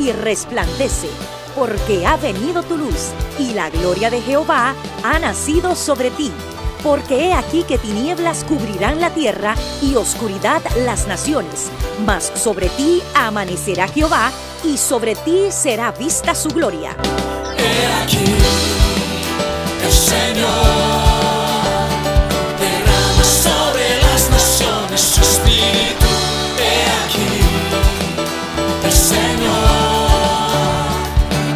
y resplandece, porque ha venido tu luz, y la gloria de Jehová ha nacido sobre ti. Porque he aquí que tinieblas cubrirán la tierra y oscuridad las naciones, mas sobre ti amanecerá Jehová, y sobre ti será vista su gloria. He aquí, el Señor derrama sobre las naciones su espíritu. He aquí, el Señor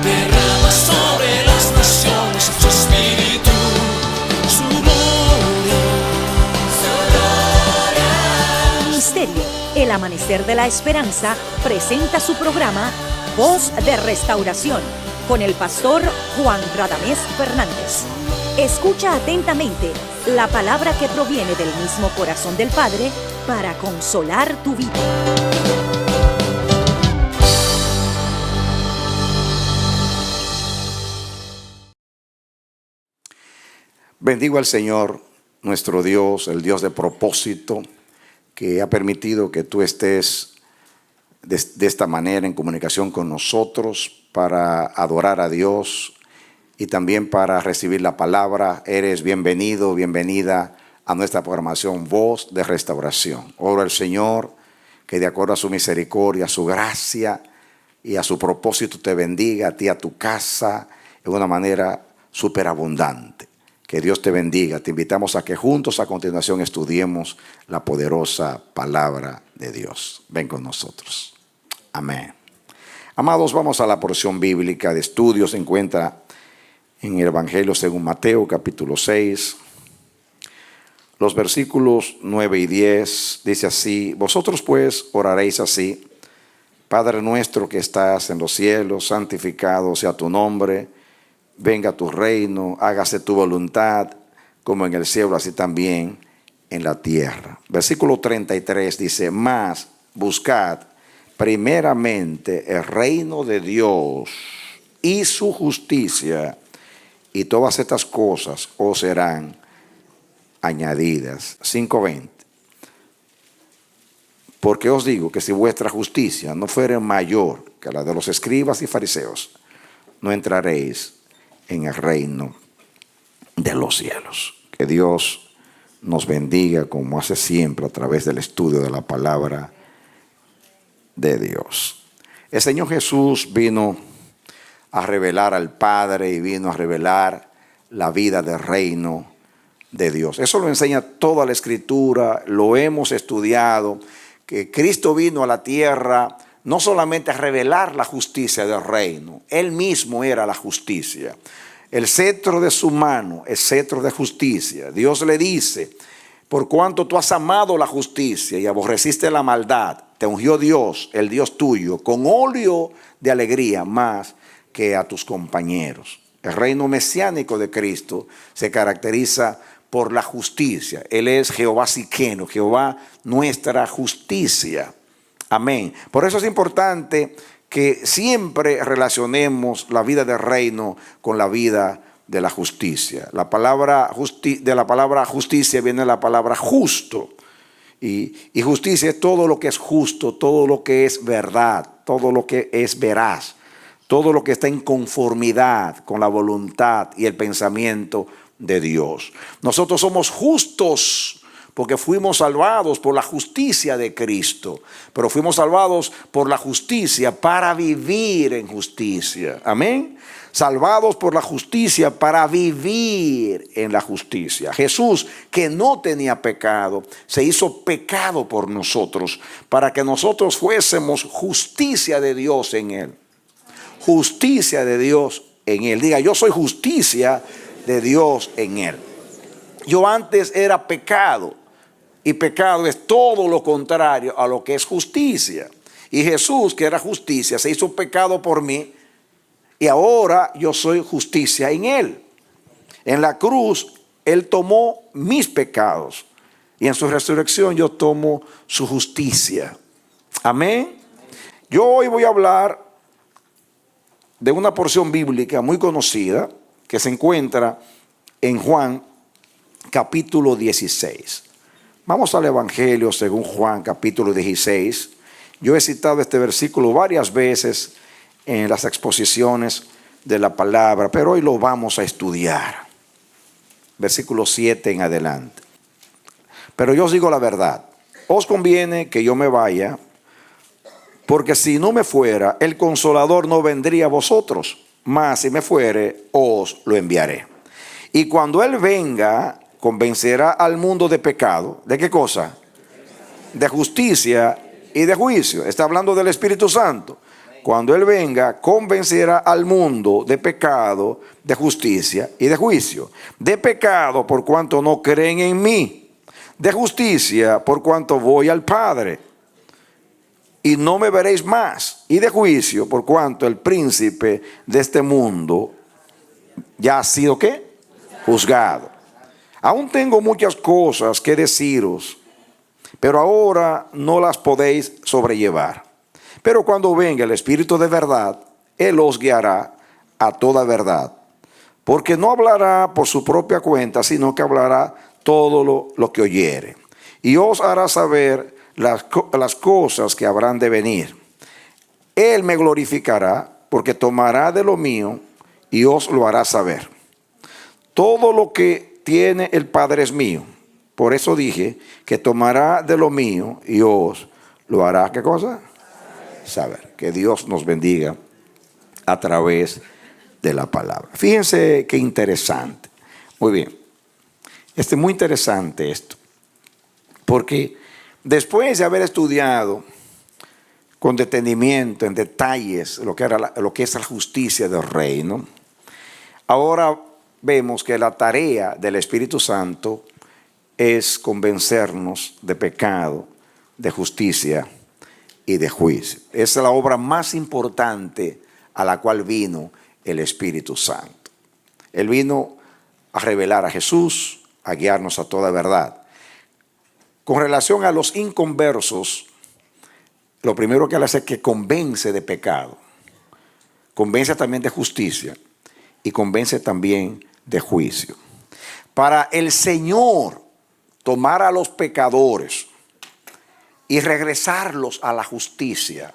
derrama sobre las naciones su espíritu, su gloria, su gloria. Ministerio El Amanecer de la Esperanza presenta su programa Voz de Restauración con el pastor Juan Radamés Fernández. Escucha atentamente la palabra que proviene del mismo corazón del Padre para consolar tu vida. Bendigo al Señor, nuestro Dios, el Dios de propósito, que ha permitido que tú estés de esta manera en comunicación con nosotros para adorar a Dios y también para recibir la palabra. Eres bienvenido, bienvenida a nuestra programación Voz de Restauración. Oro al Señor que de acuerdo a su misericordia, a su gracia y a su propósito te bendiga a ti, a tu casa, en una manera superabundante. Que Dios te bendiga. Te invitamos a que juntos a continuación estudiemos la poderosa palabra de Dios. Ven con nosotros. Amén. Amados, vamos a la porción bíblica de estudio. Se encuentra en el Evangelio según Mateo, capítulo 6. Los versículos 9 y 10 dice así: Vosotros pues oraréis así: Padre nuestro que estás en los cielos, santificado sea tu nombre. Venga tu reino, hágase tu voluntad, como en el cielo, así también en la tierra. Versículo 33 dice: Mas buscad primeramente el reino de Dios y su justicia, y todas estas cosas os serán añadidas. 5:20. Porque os digo que si vuestra justicia no fuere mayor que la de los escribas y fariseos, no entraréis en el reino de los cielos. Que Dios nos bendiga como hace siempre a través del estudio de la palabra de Dios. El Señor Jesús vino a revelar al Padre y vino a revelar la vida del reino de Dios. Eso lo enseña toda la Escritura, lo hemos estudiado, que Cristo vino a la tierra no solamente a revelar la justicia del reino, Él mismo era la justicia. El cetro de su mano es cetro de justicia. Dios le dice: por cuanto tú has amado la justicia y aborreciste la maldad, te ungió Dios, el Dios tuyo, con óleo de alegría más que a tus compañeros. El reino mesiánico de Cristo se caracteriza por la justicia. Él es Jehová Siqueno, Jehová nuestra justicia. Amén. Por eso es importante que siempre relacionemos la vida del reino con la vida de la justicia. De la palabra justicia viene la palabra justo. Y justicia es todo lo que es justo, todo lo que es verdad, todo lo que es veraz, todo lo que está en conformidad con la voluntad y el pensamiento de Dios. Nosotros somos justos porque fuimos salvados por la justicia de Cristo, pero fuimos salvados por la justicia para vivir en justicia. Amén. Salvados por la justicia para vivir en la justicia. Jesús, que no tenía pecado, se hizo pecado por nosotros para que nosotros fuésemos justicia de Dios en Él. Justicia de Dios en Él. Diga: yo soy justicia de Dios en Él. Yo antes era pecado, y pecado es todo lo contrario a lo que es justicia. Y Jesús, que era justicia, se hizo pecado por mí, y ahora yo soy justicia en Él. En la cruz Él tomó mis pecados, y en su resurrección yo tomo su justicia. Amén. Yo hoy voy a hablar de una porción bíblica muy conocida que se encuentra en Juan capítulo 16. Vamos al Evangelio según Juan capítulo 16. Yo he citado este versículo varias veces en las exposiciones de la palabra, pero hoy lo vamos a estudiar. Versículo 7 en adelante. Pero yo os digo la verdad, os conviene que yo me vaya, porque si no me fuera, el Consolador no vendría a vosotros, mas si me fuere, os lo enviaré. Y cuando Él venga, convencerá al mundo de pecado. ¿De qué cosa? De justicia y de juicio. Está hablando del Espíritu Santo. Cuando Él venga, convencerá al mundo de pecado, de justicia y de juicio. De pecado, por cuanto no creen en mí. De justicia, por cuanto voy al Padre y no me veréis más. Y de juicio, por cuanto el príncipe de este mundo ya ha sido ¿qué? Juzgado. Aún tengo muchas cosas que deciros, pero ahora no las podéis sobrellevar. Pero cuando venga el Espíritu de verdad, Él os guiará a toda verdad. Porque no hablará por su propia cuenta, sino que hablará todo lo que oyere. Y os hará saber las cosas que habrán de venir. Él me glorificará, porque tomará de lo mío y os lo hará saber. Todo lo que tiene el Padre es mío. Por eso dije que tomará de lo mío y os lo hará, ¿qué cosa? Saber. Que Dios nos bendiga a través de la palabra. Fíjense qué interesante. Muy bien. Muy interesante esto. Porque después de haber estudiado con detenimiento, en detalles, lo que es la justicia del reino, ahora vemos que la tarea del Espíritu Santo es convencernos de pecado, de justicia y de juicio. Esa es la obra más importante a la cual vino el Espíritu Santo. Él vino a revelar a Jesús, a guiarnos a toda verdad. Con relación a los inconversos, lo primero que él hace es que convence de pecado, convence también de justicia y convence también de juicio. Para el Señor tomar a los pecadores y regresarlos a la justicia,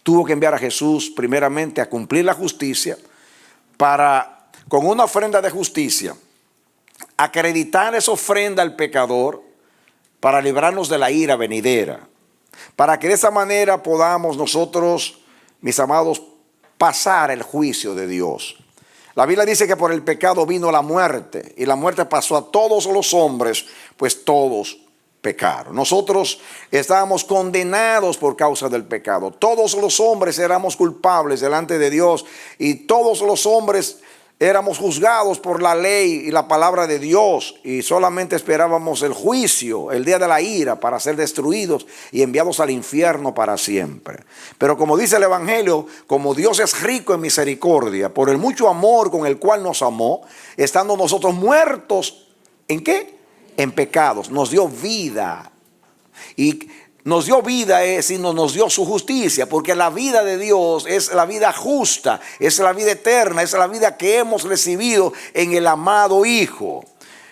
tuvo que enviar a Jesús primeramente a cumplir la justicia para, con una ofrenda de justicia, acreditar esa ofrenda al pecador para librarnos de la ira venidera, para que de esa manera podamos nosotros, mis amados, pasar el juicio de Dios. La Biblia dice que por el pecado vino la muerte, y la muerte pasó a todos los hombres, pues todos pecaron. Nosotros estábamos condenados por causa del pecado. Todos los hombres éramos culpables delante de Dios, y todos los hombres éramos juzgados por la ley y la palabra de Dios, y solamente esperábamos el juicio, el día de la ira, para ser destruidos y enviados al infierno para siempre. Pero como dice el Evangelio, como Dios es rico en misericordia, por el mucho amor con el cual nos amó, estando nosotros muertos, ¿en qué? En pecados, nos dio vida. Y nos dio vida sino nos dio su justicia, porque la vida de Dios es la vida justa, es la vida eterna, es la vida que hemos recibido en el amado Hijo.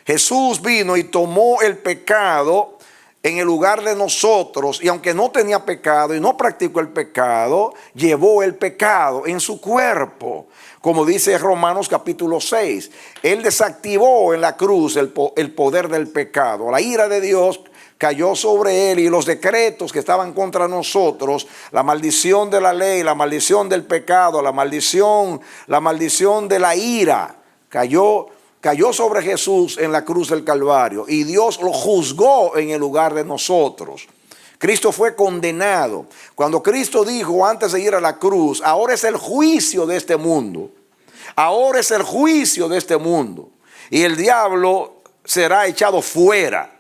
Jesús vino y tomó el pecado en el lugar de nosotros, y aunque no tenía pecado y no practicó el pecado, llevó el pecado en su cuerpo. Como dice Romanos capítulo 6, Él desactivó en la cruz el poder del pecado. La ira de Dios cayó sobre Él, y los decretos que estaban contra nosotros, la maldición de la ley, la maldición del pecado, la maldición de la ira, cayó sobre Jesús en la cruz del Calvario, y Dios lo juzgó en el lugar de nosotros. Cristo fue condenado. Cuando Cristo dijo antes de ir a la cruz, ahora es el juicio de este mundo, ahora es el juicio de este mundo, y el diablo será echado fuera.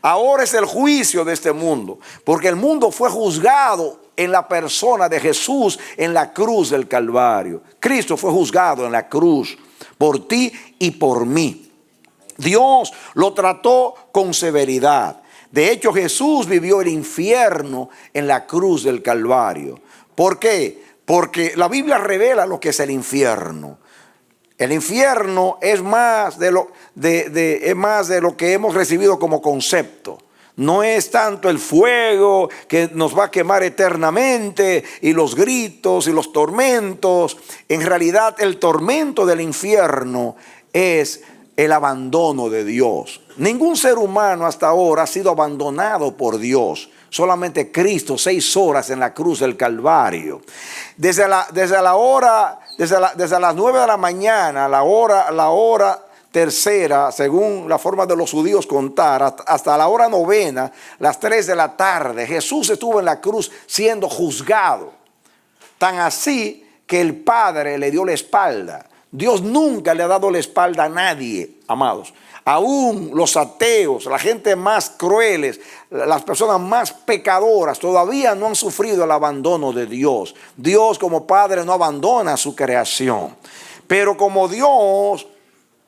Ahora es el juicio de este mundo, porque el mundo fue juzgado en la persona de Jesús en la cruz del Calvario. Cristo fue juzgado en la cruz por ti y por mí. Dios lo trató con severidad. De hecho, Jesús vivió el infierno en la cruz del Calvario. ¿Por qué? Porque la Biblia revela lo que es el infierno. El infierno es más de lo que hemos recibido como concepto. No es tanto el fuego que nos va a quemar eternamente y los gritos y los tormentos. En realidad el tormento del infierno es el abandono de Dios. Ningún ser humano hasta ahora ha sido abandonado por Dios. Solamente Cristo, 6 horas en la cruz del Calvario. Desde las 9 de la mañana, la hora tercera, según la forma de los judíos contar, hasta la hora novena, las 3 de la tarde, Jesús estuvo en la cruz siendo juzgado. Tan así que el Padre le dio la espalda. Dios nunca le ha dado la espalda a nadie, amados. Aún los ateos, la gente más crueles, las personas más pecadoras, todavía no han sufrido el abandono de Dios. Dios como Padre no abandona su creación. Pero como Dios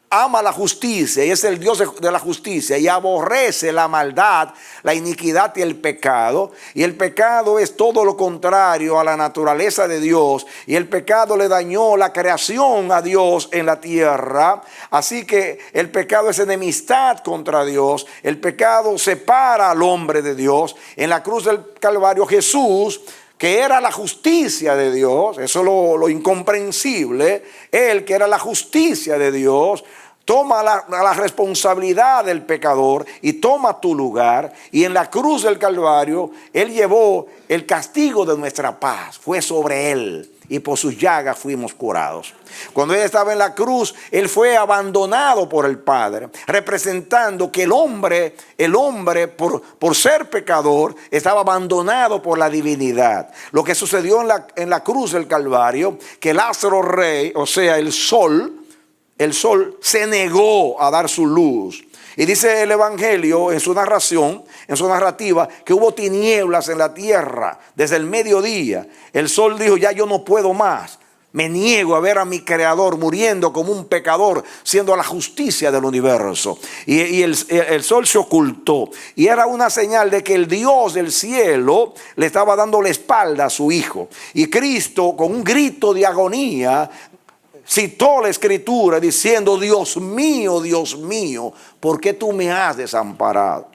ama la justicia y es el Dios de la justicia y aborrece la maldad, la iniquidad y el pecado. Y el pecado es todo lo contrario a la naturaleza de Dios. Y el pecado le dañó la creación a Dios en la tierra. Así que el pecado es enemistad contra Dios. El pecado separa al hombre de Dios. En la cruz del Calvario Jesús, que era la justicia de Dios, eso es lo incomprensible, él que era la justicia de Dios, toma la responsabilidad del pecador y toma tu lugar. Y en la cruz del Calvario, él llevó el castigo de nuestra paz, fue sobre él. Y por sus llagas fuimos curados. Cuando él estaba en la cruz, él fue abandonado por el Padre, representando que el hombre por ser pecador, estaba abandonado por la divinidad. Lo que sucedió en la cruz del Calvario, que Lázaro Rey, o sea, el sol se negó a dar su luz. Y dice el Evangelio en su narrativa, que hubo tinieblas en la tierra desde el mediodía. El sol dijo, ya yo no puedo más. Me niego a ver a mi Creador muriendo como un pecador, siendo la justicia del universo. Y el sol se ocultó. Y era una señal de que el Dios del cielo le estaba dando la espalda a su Hijo. Y Cristo, con un grito de agonía, citó la escritura diciendo, Dios mío, ¿por qué tú me has desamparado?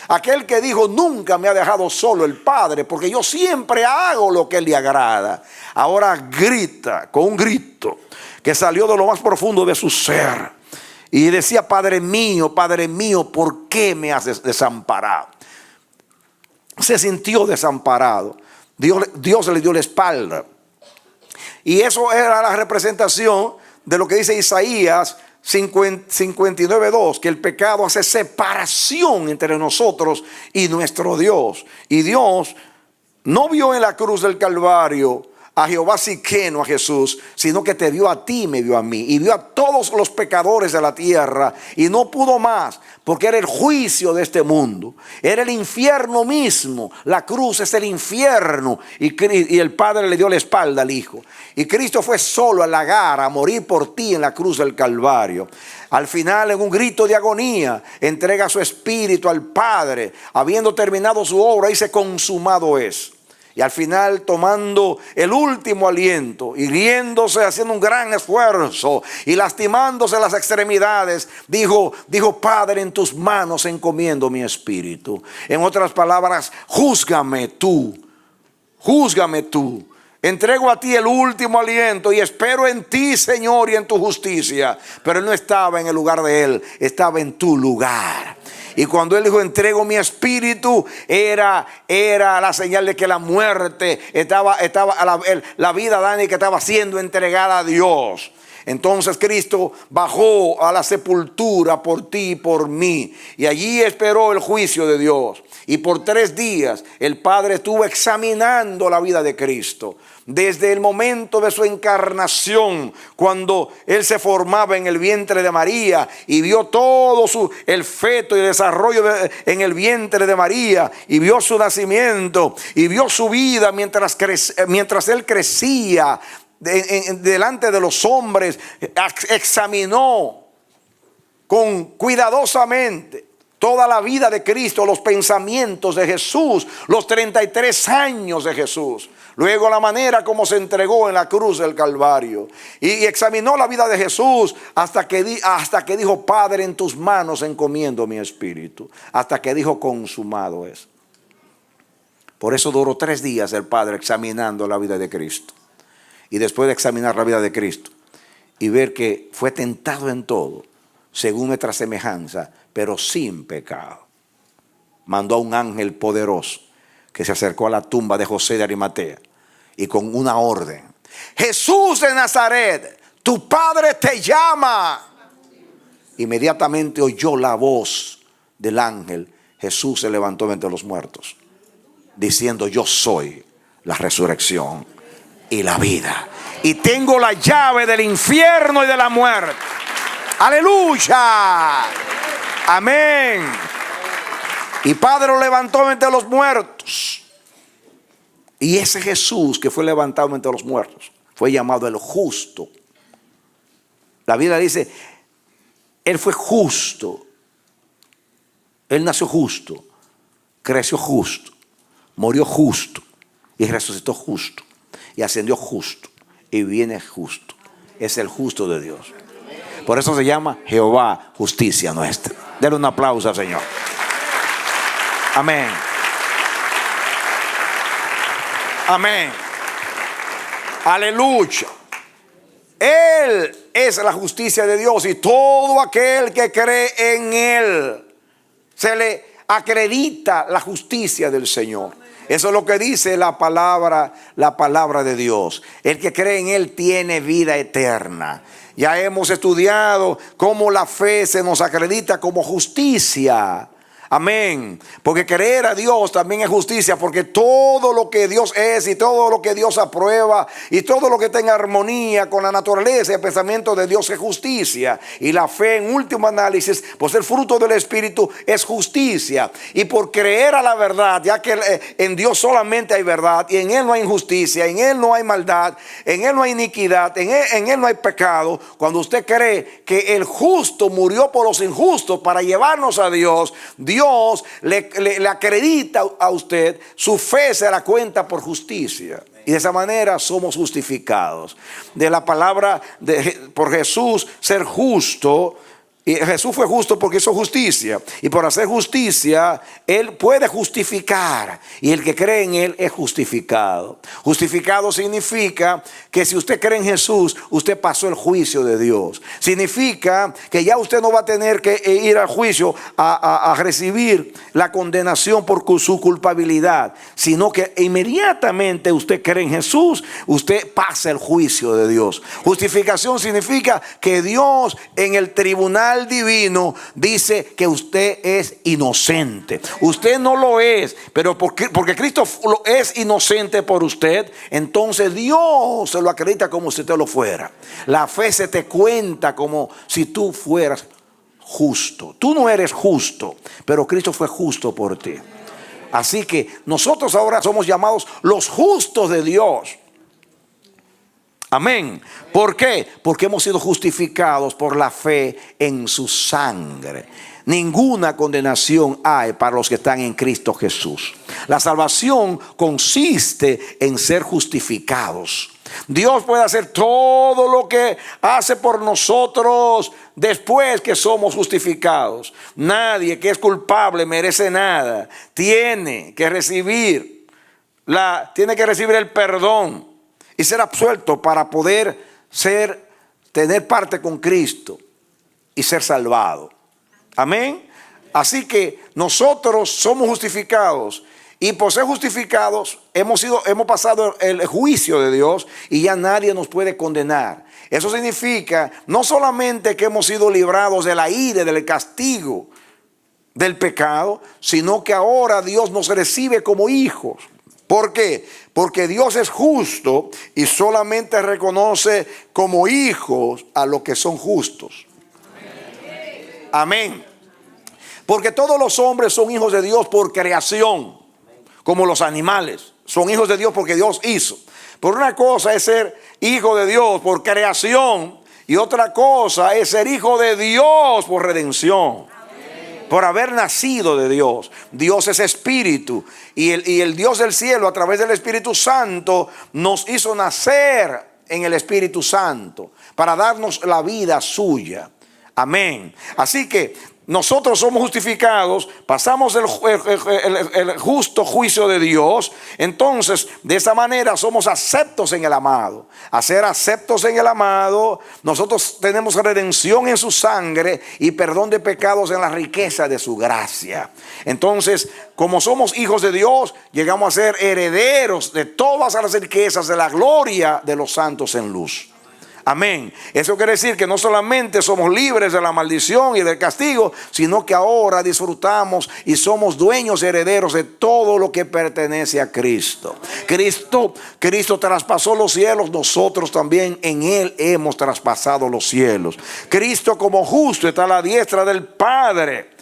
Aquel que dijo, nunca me ha dejado solo el Padre, porque yo siempre hago lo que le agrada. Ahora grita con un grito que salió de lo más profundo de su ser. Y decía, Padre mío, ¿por qué me has desamparado? Se sintió desamparado. Dios le dio la espalda. Y eso era la representación de lo que dice Isaías 59:2, que el pecado hace separación entre nosotros y nuestro Dios. Y Dios no vio en la cruz del Calvario a Jehová Siqueno, a Jesús, sino que te vio a ti, me vio a mí, y vio a todos los pecadores de la tierra, y no pudo más, porque era el juicio de este mundo, era el infierno mismo. La cruz es el infierno, y el Padre le dio la espalda al Hijo, y Cristo fue solo al lagar a morir por ti en la cruz del Calvario. Al final, en un grito de agonía, entrega su espíritu al Padre, habiendo terminado su obra, dice, consumado es. Y al final, tomando el último aliento, hiriéndose, haciendo un gran esfuerzo y lastimándose las extremidades, dijo, Padre, en tus manos encomiendo mi espíritu. En otras palabras, júzgame tú. Entrego a ti el último aliento y espero en ti, Señor, y en tu justicia. Pero él no estaba en el lugar de él, estaba en tu lugar. Y cuando él dijo, entrego mi espíritu, era la señal de que la muerte la vida adánica estaba siendo entregada a Dios. Entonces Cristo bajó a la sepultura por ti y por mí. Y allí esperó el juicio de Dios. Y por 3 días el Padre estuvo examinando la vida de Cristo. Desde el momento de su encarnación, cuando Él se formaba en el vientre de María y vio todo el feto y el desarrollo en el vientre de María, y vio su nacimiento y vio su vida mientras Él crecía delante de los hombres, examinó cuidadosamente toda la vida de Cristo, los pensamientos de Jesús, los 33 años de Jesús, luego la manera como se entregó en la cruz del Calvario, y examinó la vida de Jesús hasta que dijo: Padre, en tus manos encomiendo mi espíritu, hasta que dijo: consumado es. Por eso duró 3 días el Padre examinando la vida de Cristo. Y después de examinar la vida de Cristo y ver que fue tentado en todo, según nuestra semejanza, pero sin pecado, mandó a un ángel poderoso que se acercó a la tumba de José de Arimatea y con una orden: Jesús de Nazaret, tu padre te llama. Inmediatamente oyó la voz del ángel. Jesús se levantó de entre los muertos, diciendo: yo soy la resurrección y la vida, y tengo la llave del infierno y de la muerte. Aleluya, amén. Y Padre lo levantó entre los muertos. Y ese Jesús que fue levantado entre los muertos fue llamado el justo. La Biblia dice: Él fue justo. Él nació justo, creció justo, murió justo y resucitó justo y ascendió justo y viene justo. Es el justo de Dios. Por eso se llama Jehová, justicia nuestra. Denle un aplauso al Señor. Amén. Amén. Aleluya. Él es la justicia de Dios, y todo aquel que cree en Él se le acredita la justicia del Señor. Eso es lo que dice la palabra de Dios. El que cree en Él tiene vida eterna. Ya hemos estudiado cómo la fe se nos acredita como justicia. Amén. Porque creer a Dios también es justicia, porque todo lo que Dios es y todo lo que Dios aprueba y todo lo que tenga armonía con la naturaleza y el pensamiento de Dios es justicia. Y la fe, en último análisis, pues el fruto del Espíritu es justicia. Y por creer a la verdad, ya que en Dios solamente hay verdad y en Él no hay injusticia, en Él no hay maldad, en Él no hay iniquidad, en Él no hay pecado. Cuando usted cree que el justo murió por los injustos para llevarnos a Dios, Dios le acredita a usted, su fe se la cuenta por justicia. Y de esa manera somos justificados. De la palabra por Jesús ser justo. Y Jesús fue justo porque hizo justicia. Y por hacer justicia, Él puede justificar. Y el que cree en Él es justificado. Justificado significa que si usted cree en Jesús, usted pasó el juicio de Dios. Significa que ya usted no va a tener que ir al juicio a recibir la condenación por su culpabilidad, sino que inmediatamente usted cree en Jesús, usted pasa el juicio de Dios. Justificación significa que Dios en el tribunal divino dice que usted es inocente. Usted no lo es, pero porque Cristo es inocente por usted, entonces Dios se lo acredita como si usted lo fuera. La fe se te cuenta como si tú fueras justo. Tú no eres justo, pero Cristo fue justo por ti. Así que nosotros ahora somos llamados los justos de Dios. Amén. ¿Por qué? Porque hemos sido justificados por la fe en su sangre. Ninguna condenación hay para los que están en Cristo Jesús. La salvación consiste en ser justificados. Dios puede hacer todo lo que hace por nosotros después que somos justificados. Nadie que es culpable merece nada. Tiene que recibir el perdón y ser absuelto para poder tener parte con Cristo y ser salvado. Amén. Así que nosotros somos justificados, y por ser justificados hemos pasado el juicio de Dios y ya nadie nos puede condenar. Eso significa no solamente que hemos sido librados de la ira, del castigo del pecado, sino que ahora Dios nos recibe como hijos. ¿Por qué? Porque Dios es justo y solamente reconoce como hijos a los que son justos. Amén. Porque todos los hombres son hijos de Dios por creación, como los animales. Son hijos de Dios porque Dios hizo. Por una cosa es ser hijo de Dios por creación, y otra cosa es ser hijo de Dios por redención. por haber nacido de Dios. Dios es espíritu y el Dios del cielo a través del Espíritu Santo nos hizo nacer en el Espíritu Santo para darnos la vida suya. Amén. Así que nosotros somos justificados, pasamos el justo juicio de Dios. Entonces, de esa manera somos aceptos en el amado. A ser aceptos en el amado, nosotros tenemos redención en su sangre y perdón de pecados en la riqueza de su gracia. Entonces, como somos hijos de Dios, llegamos a ser herederos de todas las riquezas de la gloria de los santos en luz. Amén. Eso quiere decir que no solamente somos libres de la maldición y del castigo, sino que ahora disfrutamos y somos dueños y herederos de todo lo que pertenece a Cristo. Cristo traspasó los cielos, nosotros también en Él hemos traspasado los cielos. Cristo como justo está a la diestra del Padre.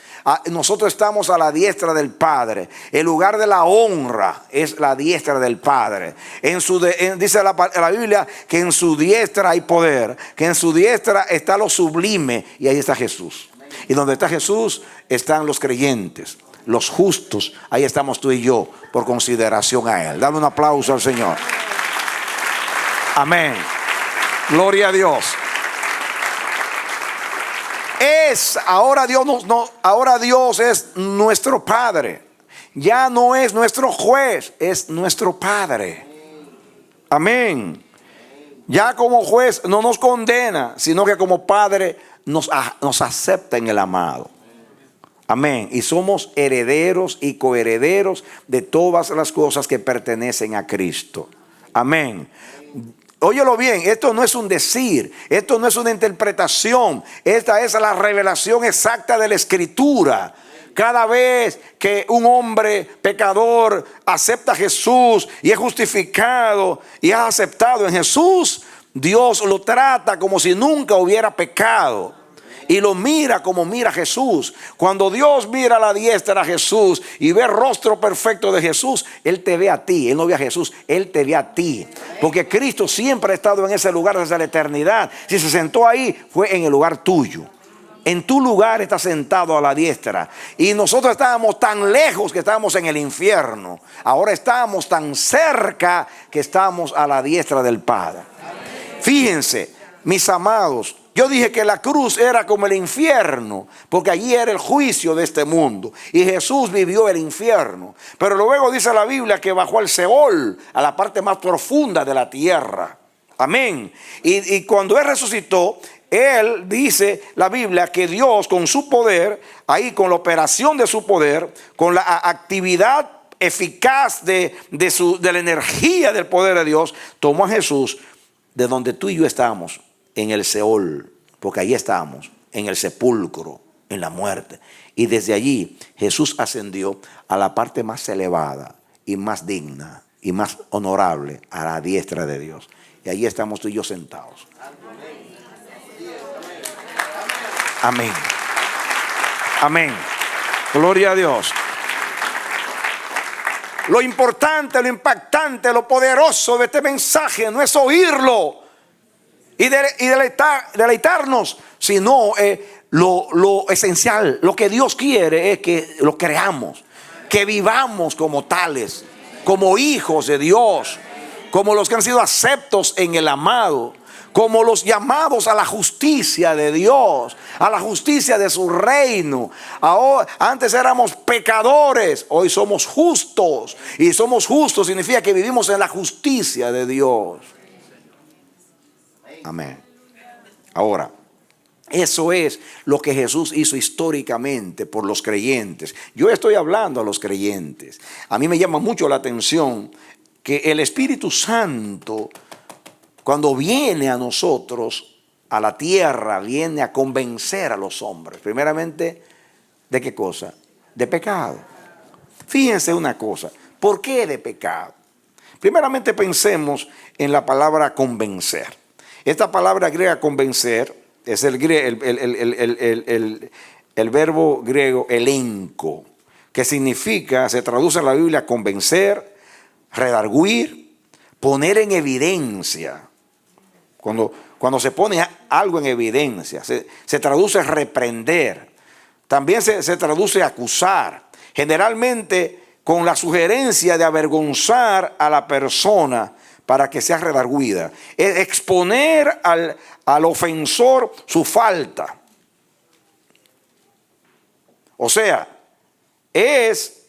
Nosotros estamos a la diestra del Padre. El lugar de la honra es la diestra del Padre. Dice la Biblia que en su diestra hay poder, que en su diestra está lo sublime, y ahí está Jesús. Y donde está Jesús están los creyentes, los justos. Ahí estamos tú y yo por consideración a Él. Dale un aplauso al Señor. Amén. Gloria a Dios. Ahora Dios es nuestro Padre. Ya no es nuestro juez, es nuestro Padre. Amén. Ya como juez no nos condena, sino que como Padre nos acepta en el amado. Amén. Y somos herederos y coherederos de todas las cosas que pertenecen a Cristo. Amén. Óyelo bien, esto no es un decir, esto no es una interpretación, esta es la revelación exacta de la Escritura. Cada vez que un hombre pecador acepta a Jesús y es justificado y ha aceptado en Jesús, Dios lo trata como si nunca hubiera pecado. Y lo mira como mira Jesús. Cuando Dios mira a la diestra a Jesús y ve el rostro perfecto de Jesús, Él te ve a ti. Él no ve a Jesús, Él te ve a ti. Porque Cristo siempre ha estado en ese lugar desde la eternidad. Si se sentó ahí, fue en el lugar tuyo. En tu lugar está sentado a la diestra. Y nosotros estábamos tan lejos que estábamos en el infierno. Ahora estamos tan cerca que estamos a la diestra del Padre. Fíjense, mis amados, yo dije que la cruz era como el infierno, porque allí era el juicio de este mundo. Y Jesús vivió el infierno. Pero luego dice la Biblia que bajó al Seol, a la parte más profunda de la tierra. Amén. Y cuando Él resucitó, Él dice la Biblia que Dios con su poder, ahí con la operación de su poder, con la actividad eficaz de la energía del poder de Dios, tomó a Jesús de donde tú y yo estamos, en el Seol, porque allí estábamos, en el sepulcro, en la muerte. Y desde allí Jesús ascendió a la parte más elevada y más digna y más honorable, a la diestra de Dios. Y allí estamos tú y yo sentados. Amén. Amén. Gloria a Dios. Lo importante, lo impactante, lo poderoso de este mensaje no es oírlo y deleitarnos, sino lo esencial. Lo que Dios quiere es que lo creamos, que vivamos como tales, como hijos de Dios, como los que han sido aceptos en el amado, como los llamados a la justicia de Dios, a la justicia de su reino. Ahora, antes éramos pecadores, hoy somos justos. Y somos justos significa que vivimos en la justicia de Dios. Amén. Ahora, eso es lo que Jesús hizo históricamente por los creyentes. Yo estoy hablando a los creyentes. A mí me llama mucho la atención que el Espíritu Santo, cuando viene a nosotros, a la tierra, viene a convencer a los hombres. Primeramente, ¿de qué cosa? De pecado. Fíjense una cosa. ¿Por qué de pecado? Primeramente pensemos en la palabra convencer. Esta palabra griega convencer es el verbo griego elenco, que significa, se traduce en la Biblia, convencer, redarguir, poner en evidencia. Cuando se pone algo en evidencia, se traduce reprender, también se traduce acusar, generalmente con la sugerencia de avergonzar a la persona para que sea redarguida. Es exponer al ofensor su falta. O sea, es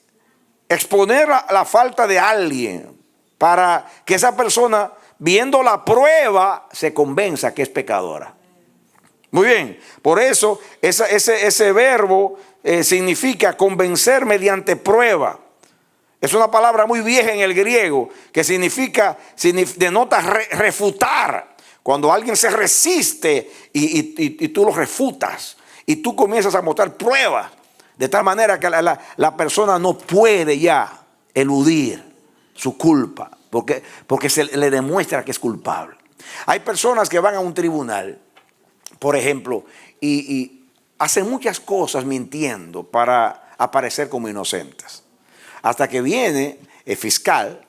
exponer la falta de alguien para que esa persona, viendo la prueba, se convenza que es pecadora. Muy bien, por eso ese verbo significa convencer mediante prueba. Es una palabra muy vieja en el griego que denota refutar. Cuando alguien se resiste y tú lo refutas y tú comienzas a mostrar pruebas, de tal manera que la persona no puede ya eludir su culpa porque se le demuestra que es culpable. Hay personas que van a un tribunal, por ejemplo, y hacen muchas cosas mintiendo para aparecer como inocentes. Hasta que viene el fiscal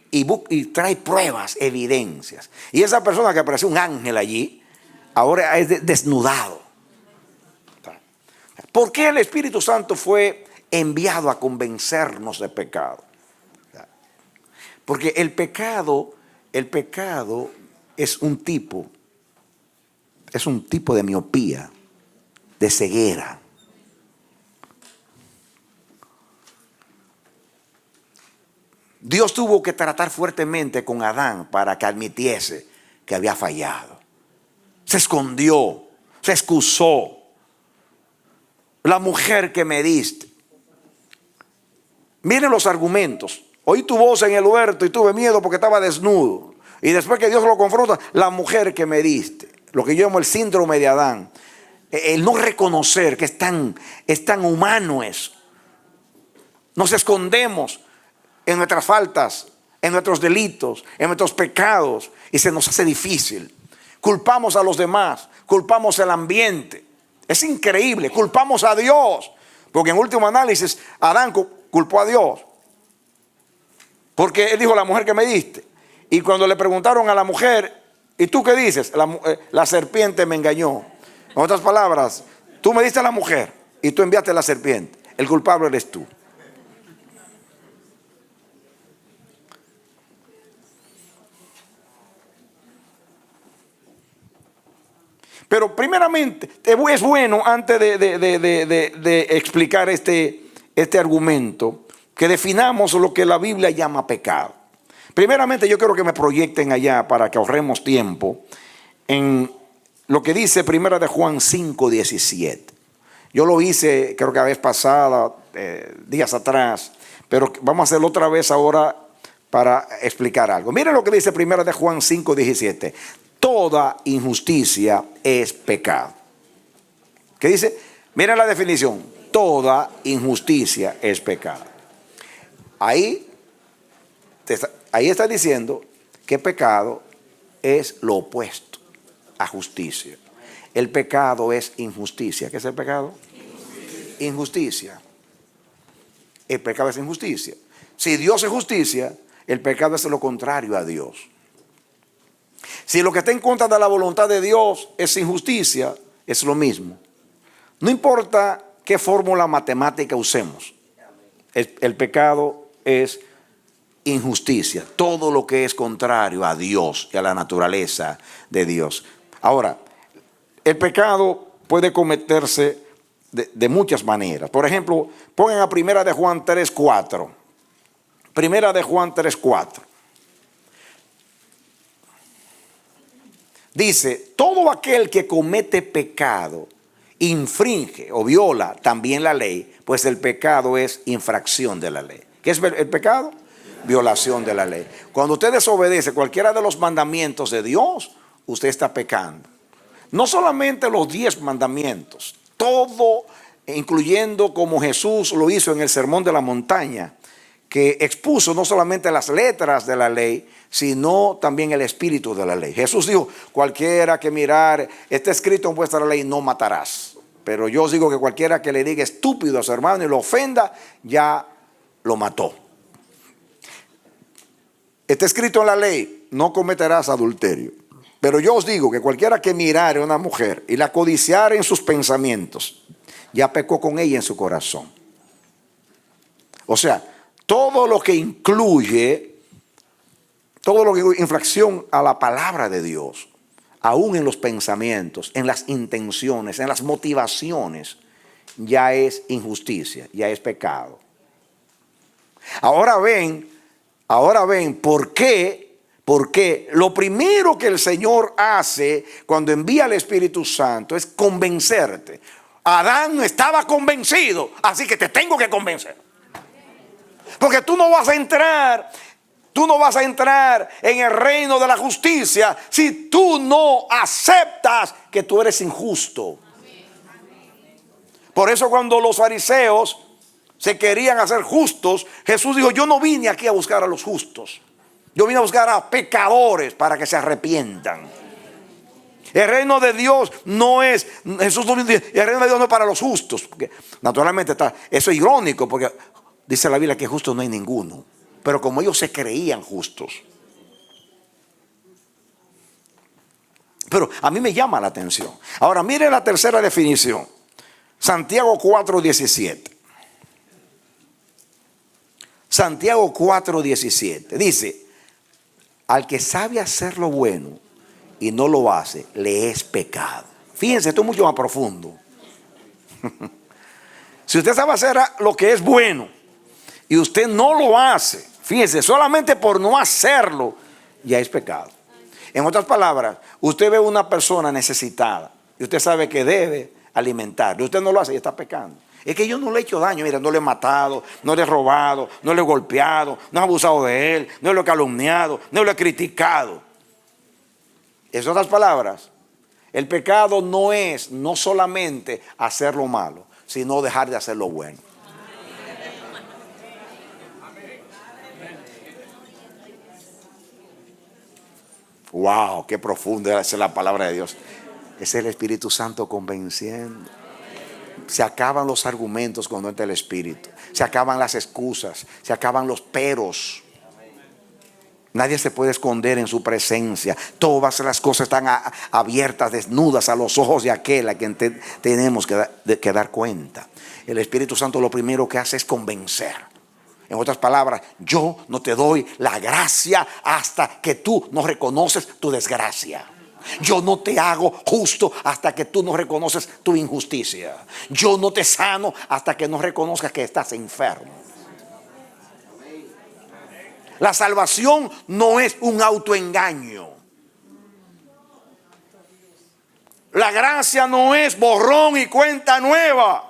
y trae pruebas, evidencias. Y esa persona que parecía un ángel allí, ahora es desnudado. ¿Por qué el Espíritu Santo fue enviado a convencernos de pecado? Porque el pecado es un tipo de miopía, de ceguera. Dios tuvo que tratar fuertemente con Adán para que admitiese que había fallado. Se escondió, se excusó. La mujer que me diste. Miren los argumentos. Oí tu voz en el huerto y tuve miedo porque estaba desnudo. Y después que Dios lo confronta, la mujer que me diste. Lo que yo llamo el síndrome de Adán. El no reconocer que es tan humano eso. Nos escondemos en nuestras faltas, en nuestros delitos, en nuestros pecados, y se nos hace difícil. Culpamos a los demás, culpamos al ambiente. Es increíble, culpamos a Dios, porque en último análisis Adán culpó a Dios, porque él dijo: la mujer que me diste. Y cuando le preguntaron a la mujer: ¿y tú qué dices? La serpiente me engañó. En otras palabras, tú me diste a la mujer y tú enviaste a la serpiente. El culpable eres tú. Pero primeramente es bueno, antes de explicar este argumento, que definamos lo que la Biblia llama pecado. Primeramente yo quiero que me proyecten allá para que ahorremos tiempo en lo que dice Primera de Juan 5:17. Yo lo hice creo que la vez pasada, días atrás, pero vamos a hacerlo otra vez ahora para explicar algo. Miren lo que dice Primera de Juan 5:17. Toda injusticia es pecado. ¿Qué dice? Miren la definición. Toda injusticia es pecado. Ahí está diciendo que pecado es lo opuesto a justicia. El pecado es injusticia. ¿Qué es el pecado? Injusticia. El pecado es injusticia. Si Dios es justicia, el pecado es lo contrario a Dios. Si lo que está en contra de la voluntad de Dios es injusticia, es lo mismo. No importa qué fórmula matemática usemos, el pecado es injusticia. Todo lo que es contrario a Dios y a la naturaleza de Dios. Ahora, el pecado puede cometerse de muchas maneras. Por ejemplo, pongan a Primera de Juan 3:4. Primera de Juan 3:4. Dice: todo aquel que comete pecado infringe o viola también la ley, pues el pecado es infracción de la ley. ¿Qué es el pecado? Violación de la ley. Cuando usted desobedece cualquiera de los mandamientos de Dios, usted está pecando. No solamente los 10 mandamientos, todo, incluyendo como Jesús lo hizo en el Sermón de la Montaña, que expuso no solamente las letras de la ley, sino también el espíritu de la ley. Jesús dijo: cualquiera que mirar, está escrito en vuestra ley, no matarás. Pero yo os digo que cualquiera que le diga estúpido a su hermano y lo ofenda, ya lo mató. Está escrito en la ley: no cometerás adulterio. Pero yo os digo que cualquiera que mirare a una mujer y la codiciare en sus pensamientos, ya pecó con ella en su corazón. O sea, todo lo que incluye, todo lo que infracción a la palabra de Dios, aún en los pensamientos, en las intenciones, en las motivaciones, ya es injusticia, ya es pecado. Ahora ven por qué lo primero que el Señor hace cuando envía al Espíritu Santo es convencerte. Adán no estaba convencido, así que te tengo que convencer. Porque tú no vas a entrar en el reino de la justicia si tú no aceptas que tú eres injusto. Por eso cuando los fariseos se querían hacer justos, Jesús dijo: yo no vine aquí a buscar a los justos, yo vine a buscar a pecadores para que se arrepientan. El reino de Dios no es, Jesús no dice, el reino de Dios no es para los justos, porque naturalmente eso es irónico, porque dice la Biblia que justo no hay ninguno. Pero como ellos se creían justos. Pero a mí me llama la atención. Ahora mire la tercera definición. Santiago 4:17. Santiago 4:17 dice: al que sabe hacer lo bueno y no lo hace, le es pecado. Fíjense, esto es mucho más profundo. Si usted sabe hacer lo que es bueno y usted no lo hace, fíjense, solamente por no hacerlo, ya es pecado. En otras palabras, usted ve a una persona necesitada y usted sabe que debe alimentar, y usted no lo hace y está pecando. Es que yo no le he hecho daño, mira, no le he matado, no le he robado, no le he golpeado, no he abusado de él, no lo he calumniado, no lo he criticado. En otras palabras, el pecado no solamente hacer lo malo, sino dejar de hacer lo bueno. Wow, qué profunda es la palabra de Dios. Es el Espíritu Santo convenciendo. Se acaban los argumentos cuando entra el Espíritu. Se acaban las excusas. Se acaban los peros. Nadie se puede esconder en su presencia. Todas las cosas están abiertas, desnudas a los ojos de aquel a quien tenemos que dar cuenta. El Espíritu Santo lo primero que hace es convencer. En otras palabras, yo no te doy la gracia hasta que tú no reconoces tu desgracia. Yo no te hago justo hasta que tú no reconoces tu injusticia. Yo no te sano hasta que no reconozcas que estás enfermo. La salvación no es un autoengaño. La gracia no es borrón y cuenta nueva.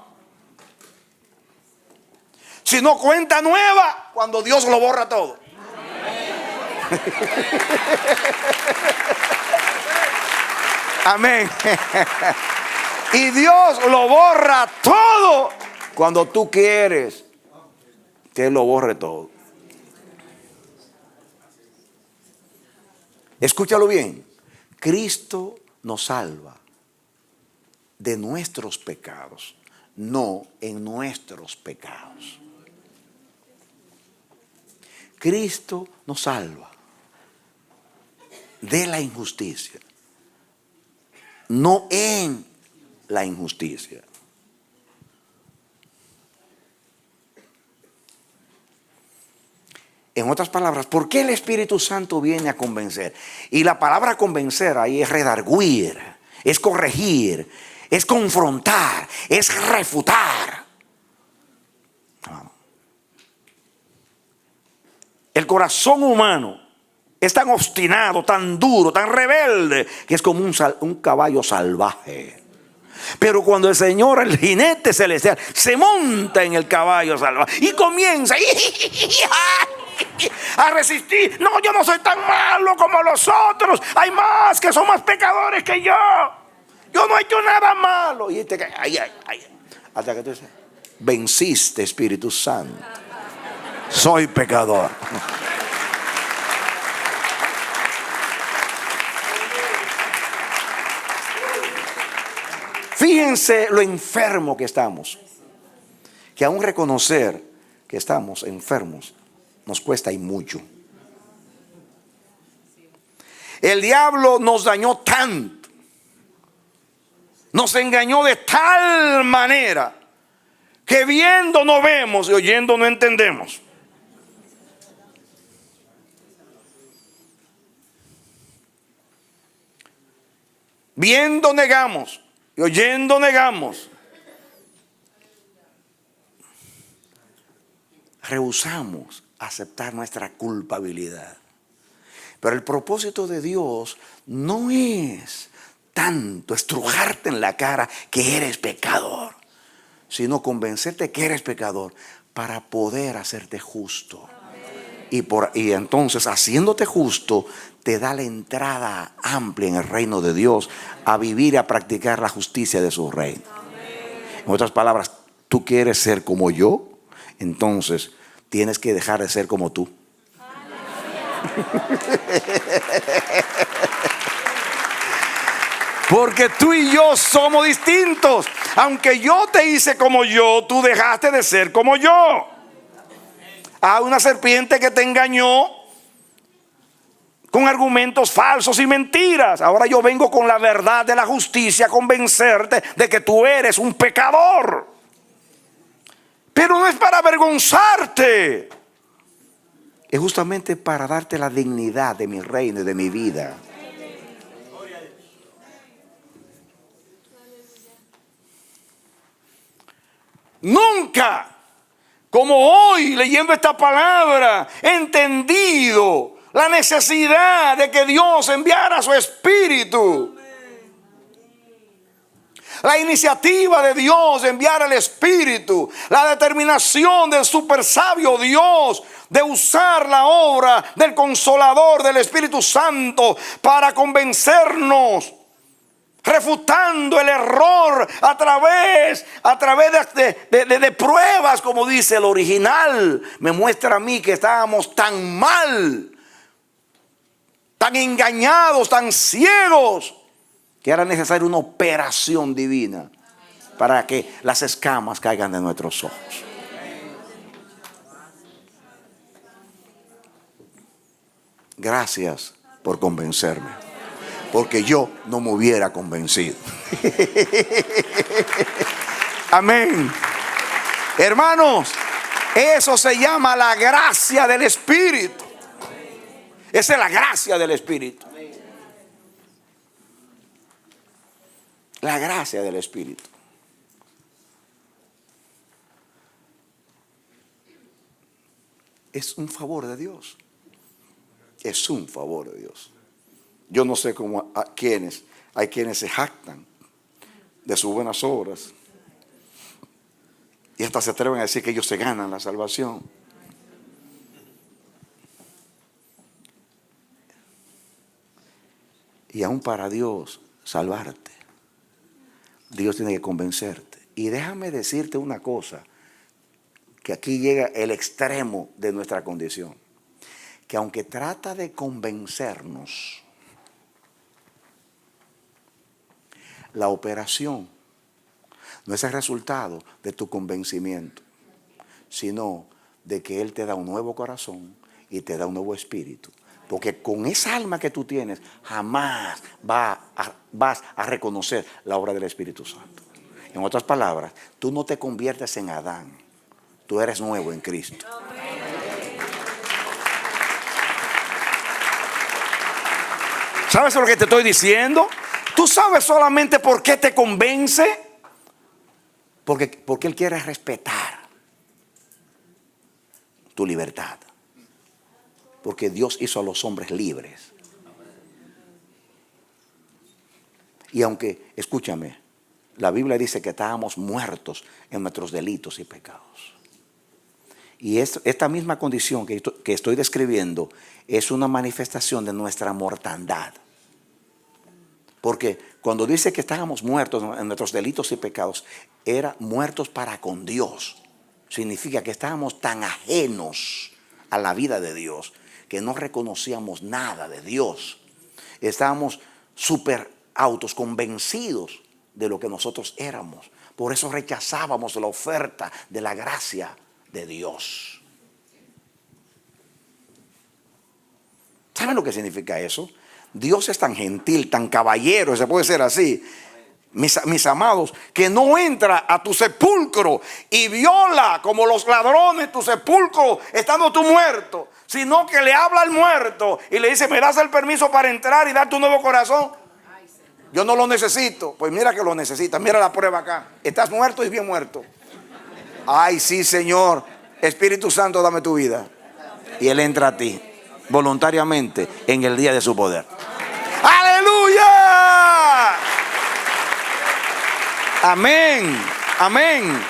Sino cuenta nueva cuando Dios lo borra todo. Amén. Y Dios lo borra todo cuando tú quieres que Él lo borre todo. Escúchalo bien. Cristo nos salva de nuestros pecados, no en nuestros pecados. Cristo nos salva de la injusticia, no en la injusticia. En otras palabras, ¿por qué el Espíritu Santo viene a convencer? Y la palabra convencer ahí es redarguir, es corregir, es confrontar, es refutar. El corazón humano es tan obstinado, tan duro, tan rebelde, que es como un caballo salvaje. Pero cuando el Señor, el jinete celestial, se monta en el caballo salvaje y comienza a resistir. No, yo no soy tan malo como los otros. Hay más que son más pecadores que yo. Yo no he hecho nada malo. Y hasta que tú dices: venciste, Espíritu Santo. Soy pecador. Fíjense lo enfermo que estamos. Que aún reconocer que estamos enfermos nos cuesta y mucho. El diablo nos dañó tanto nos engañó de tal manera que viendo no vemos y oyendo no entendemos. Viendo negamos y oyendo negamos. Rehusamos aceptar nuestra culpabilidad. Pero el propósito de Dios no es tanto estrujarte en la cara que eres pecador, sino convencerte que eres pecador para poder hacerte justo. Y entonces, haciéndote justo, te da la entrada amplia en el reino de Dios, a vivir y a practicar la justicia de su reino. En otras palabras, tú quieres ser como yo, entonces tienes que dejar de ser como tú. Porque tú y yo somos distintos. Aunque yo te hice como yo, tú dejaste de ser como yo. Hay una serpiente que te engañó con argumentos falsos y mentiras. Ahora yo vengo con la verdad de la justicia a convencerte de que tú eres un pecador. Pero no es para avergonzarte. Es justamente para darte la dignidad de mi reino y de mi vida. Nunca, como hoy leyendo esta palabra, he entendido la necesidad de que Dios enviara su Espíritu. La iniciativa de Dios de enviar el Espíritu, la determinación del super sabio Dios de usar la obra del Consolador, del Espíritu Santo, para convencernos, refutando el error a través de pruebas, como dice el original. Me muestra a mí que estábamos tan mal, tan engañados, tan ciegos, que era necesaria una operación divina para que las escamas caigan de nuestros ojos. Gracias por convencerme, porque yo no me hubiera convencido. Amén. Hermanos, eso se llama la gracia del Espíritu. Esa es la gracia del Espíritu. La gracia del Espíritu. Es un favor de Dios. Es un favor de Dios. Yo no sé cómo hay quienes se jactan de sus buenas obras y hasta se atreven a decir que ellos se ganan la salvación. Y aún para Dios salvarte, Dios tiene que convencerte. Y déjame decirte una cosa, que aquí llega el extremo de nuestra condición, que aunque trata de convencernos, la operación no es el resultado de tu convencimiento, sino de que Él te da un nuevo corazón y te da un nuevo espíritu. Porque con esa alma que tú tienes, jamás vas a reconocer la obra del Espíritu Santo. En otras palabras, tú no te conviertes en Adán, tú eres nuevo en Cristo. ¿Sabes lo que te estoy diciendo? ¿Tú sabes solamente por qué te convence? Porque Él quiere respetar tu libertad. Porque Dios hizo a los hombres libres. Y aunque, escúchame, la Biblia dice que estábamos muertos en nuestros delitos y pecados. Y esta misma condición que estoy describiendo es una manifestación de nuestra mortandad. Porque cuando dice que estábamos muertos en nuestros delitos y pecados, era muertos para con Dios. Significa que estábamos tan ajenos a la vida de Dios que no reconocíamos nada de Dios. Estábamos súper autoconvencidos de lo que nosotros éramos. Por eso rechazábamos la oferta de la gracia de Dios. ¿Saben lo que significa eso? Dios es tan gentil, tan caballero, se puede ser así, mis amados, que no entra a tu sepulcro y viola como los ladrones tu sepulcro estando tú muerto, sino que le habla al muerto y le dice: ¿me das el permiso para entrar y darte un nuevo corazón? Yo no lo necesito. Pues mira que lo necesitas. Mira la prueba acá. Estás muerto y bien muerto. Ay, sí, Señor. Espíritu Santo, dame tu vida. Y Él entra a ti voluntariamente en el día de su poder. ¡Aleluya! Amén. Amén.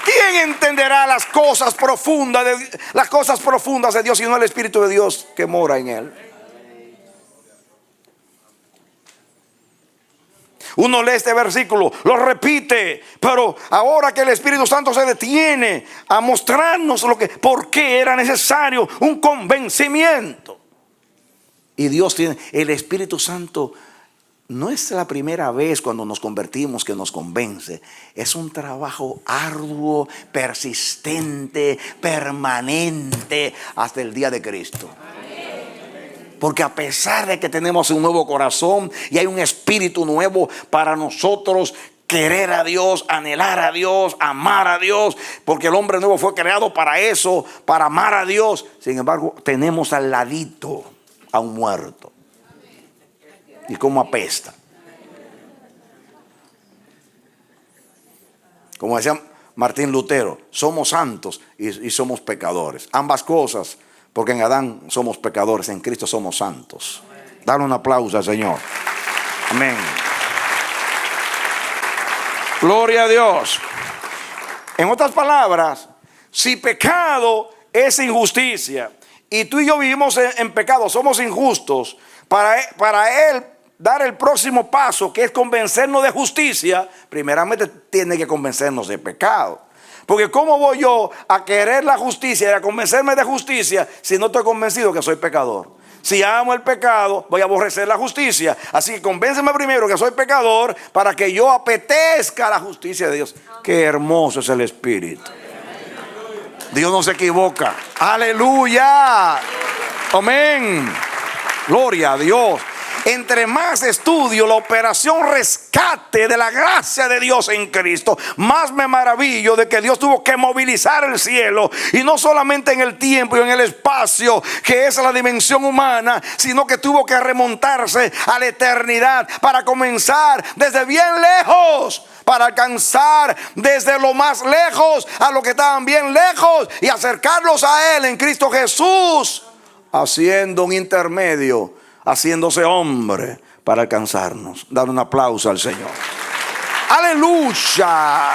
¿Quién entenderá las cosas profundas de Dios, sino el Espíritu de Dios que mora en él? Uno lee este versículo, lo repite, pero ahora que el Espíritu Santo se detiene a mostrarnos por qué era necesario un convencimiento. Y Dios tiene, el Espíritu Santo no es la primera vez cuando nos convertimos que nos convence. Es un trabajo arduo, persistente, permanente hasta el día de Cristo. Porque a pesar de que tenemos un nuevo corazón y hay un espíritu nuevo para nosotros, querer a Dios, anhelar a Dios, amar a Dios, porque el hombre nuevo fue creado para eso, para amar a Dios. Sin embargo, tenemos al ladito a un muerto. Y cómo apesta. Como decía Martín Lutero, somos santos y somos pecadores. Ambas cosas. Porque en Adán somos pecadores, en Cristo somos santos. Dale un aplauso al Señor. Amén. Gloria a Dios. En otras palabras, si pecado es injusticia y tú y yo vivimos en pecado, somos injustos, para Él dar el próximo paso, que es convencernos de justicia, primeramente tiene que convencernos de pecado. Porque ¿cómo voy yo a querer la justicia y a convencerme de justicia si no estoy convencido que soy pecador? Si amo el pecado, voy a aborrecer la justicia. Así que convénceme primero que soy pecador para que yo apetezca la justicia de Dios. Qué hermoso es el Espíritu. Dios no se equivoca. Aleluya. Amén. Gloria a Dios. Entre más estudio la operación rescate de la gracia de Dios en Cristo, más me maravillo de que Dios tuvo que movilizar el cielo, y no solamente en el tiempo y en el espacio, que es la dimensión humana, sino que tuvo que remontarse a la eternidad para comenzar desde bien lejos, para alcanzar desde lo más lejos a los que estaban bien lejos y acercarlos a Él en Cristo Jesús, haciendo un intermedio, haciéndose hombre para alcanzarnos. Dar un aplauso al Señor. Aleluya.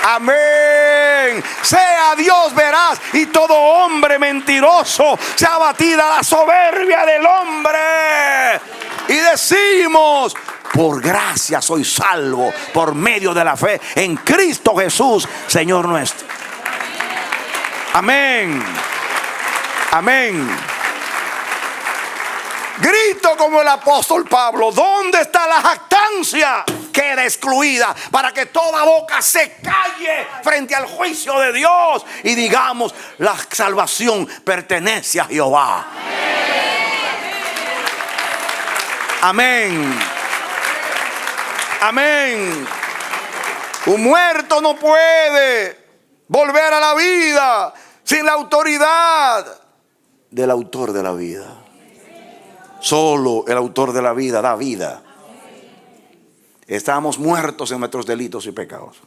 Amén. Sea Dios veraz y todo hombre mentiroso sea abatida la soberbia del hombre. Y decimos: por gracia soy salvo por medio de la fe en Cristo Jesús, Señor nuestro. Amén. Amén. Grito como el apóstol Pablo: ¿dónde está la jactancia? Queda excluida, para que toda boca se calle frente al juicio de Dios y digamos: la salvación pertenece a Jehová. Amén. Amén. Un muerto no puede volver a la vida sin la autoridad del autor de la vida. Solo el autor de la vida da vida. Estábamos muertos en nuestros delitos y pecados.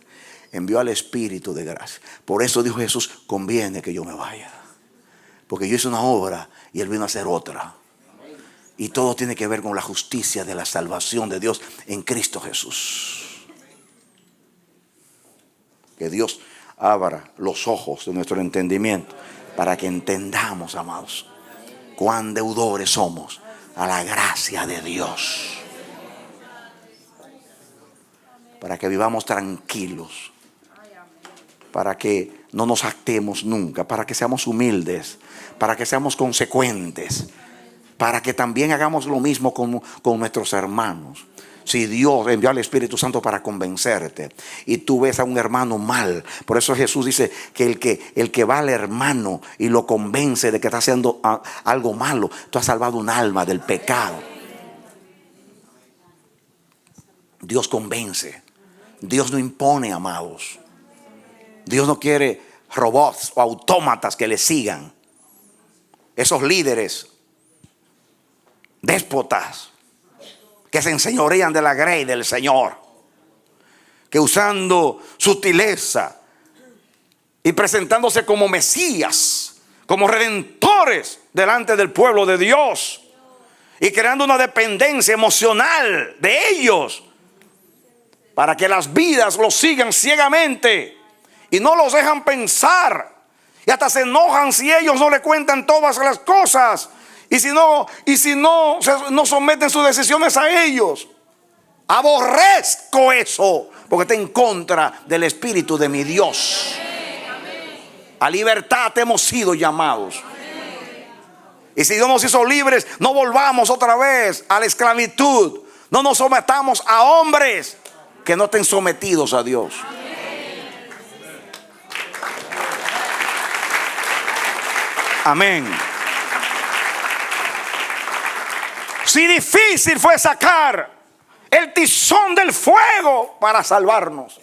Envió al Espíritu de gracia. Por eso dijo Jesús: conviene que yo me vaya, porque yo hice una obra y Él vino a hacer otra. Y todo tiene que ver con la justicia de la salvación de Dios en Cristo Jesús. Que Dios abra los ojos de nuestro entendimiento para que entendamos, amados, cuán deudores somos a la gracia de Dios, para que vivamos tranquilos, para que no nos jactemos nunca, para que seamos humildes, para que seamos consecuentes, para que también hagamos lo mismo con nuestros hermanos. Si Dios envió al Espíritu Santo para convencerte y tú ves a un hermano mal, por eso Jesús dice que el que va al hermano y lo convence de que está haciendo algo malo, tú has salvado un alma del pecado. Dios convence. Dios no impone, amados. Dios no quiere robots o autómatas que le sigan. Esos líderes déspotas que se enseñorean de la grey del Señor, que usando sutileza y presentándose como Mesías, como redentores delante del pueblo de Dios, y creando una dependencia emocional de ellos para que las vidas los sigan ciegamente y no los dejan pensar, y hasta se enojan si ellos no le cuentan todas las cosas, y si no someten sus decisiones a ellos. Aborrezco eso, porque está en contra del espíritu de mi Dios. A libertad hemos sido llamados. Y si Dios nos hizo libres, no volvamos otra vez a la esclavitud. No nos sometamos a hombres que no estén sometidos a Dios. Amén. Si difícil fue sacar el tizón del fuego para salvarnos,